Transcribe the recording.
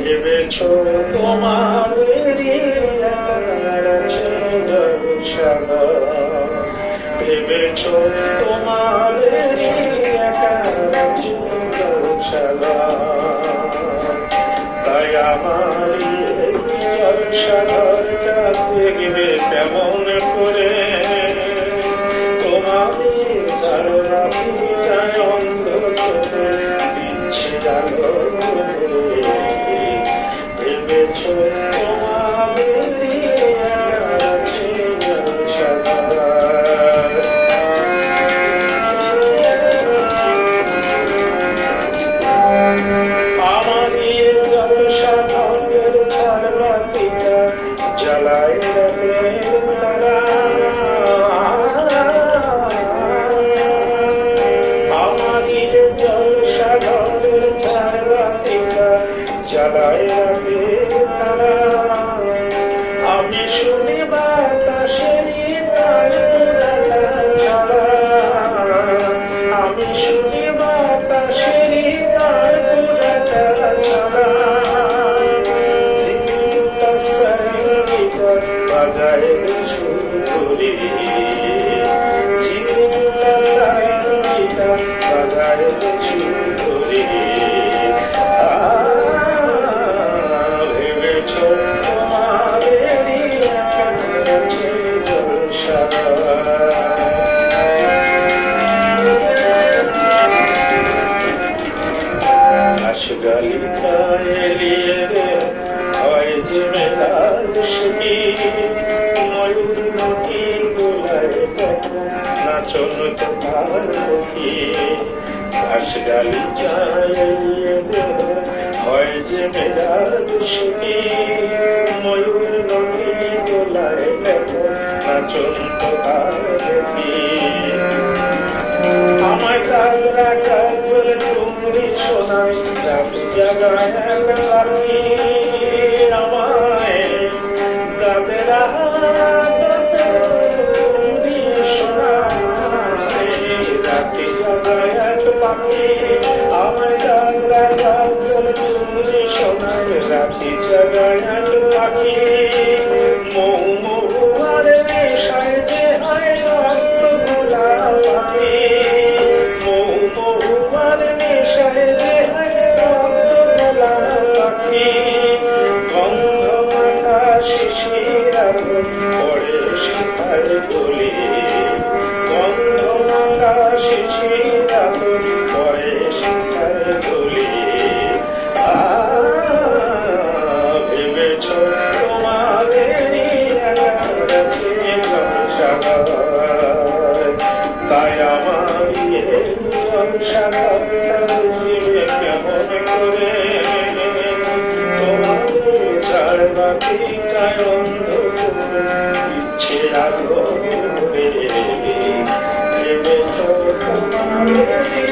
ভেবেছ তোমার ভেবেছ তোমার তাই আমার সাগরটা দেখবে কেমন করে তোমাদের ধারণা অন্ধ চোখে দিচ্ছে আলো ভেবেছ জ্বালায় তারা আমাদের জলসাগরের ঝাড়বাতিটা জ্বালায় রাখে তারা আমি শুনি বাতাসের ছাড়া আমি শুনি বাতাসের ছাড়া বাজায় সুন্দরী বাজায় সুন্দরী ভেবেছ গালিকা এলিয়ে হয় যে মেলা শুনি ময়ূর নদী গোলায় নাচন তোমার ঘাস গালি হয় যে মেলা শুনি ময়ূর নদী গোলায় নাচন তোমার আমায় কালরা কাজল তুমি শোনাই রাতে জাগায় পাখি আমায় রাতের রাতে জাগায় পাখি আমায় কালরা কাজল তুমি শোনাই রাতে জাগায় পাখি মৌ মহুয়ার নেশায় যে হয় রক্ত গোলা পাখি পরে শিখার গলি গন্ধ মাখা শিশিরা পরে শিখার গলি ভেবেছ তোমাদের তাই আমার কেমন করে তোমাদের ঝাড়বাতিটায় অন্ধ ইচ্ছে আলো ভেবেছ তোমাদের